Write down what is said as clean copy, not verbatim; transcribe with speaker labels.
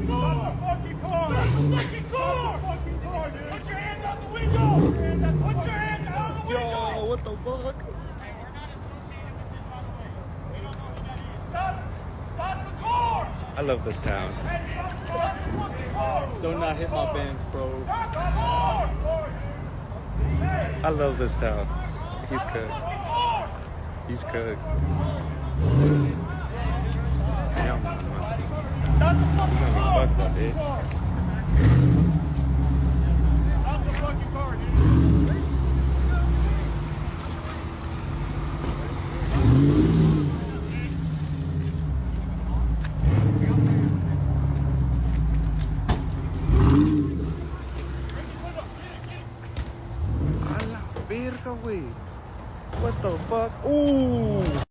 Speaker 1: Stop the fucking car! Stop the fucking car! Put your hands out the window! Put your hands out the window!
Speaker 2: Yo, what the fuck?
Speaker 1: Hey, we're not associated with this, by the way. We don't know who that is. Stop the car!
Speaker 2: I love this town.
Speaker 1: Hey, stop the fucking car!
Speaker 3: Do not hit my Benz, bro.
Speaker 1: Stop the car! Hey,
Speaker 2: I love this town. He's
Speaker 1: stop the
Speaker 2: cooked.
Speaker 1: fucking car!
Speaker 2: He's cooked. Damn, man.
Speaker 1: Stop the fucking
Speaker 2: You got me
Speaker 1: car!
Speaker 2: fucked up, bitch.
Speaker 1: Stop the fucking car, dude.
Speaker 2: A la verga, güey. What the fuck? Ooh.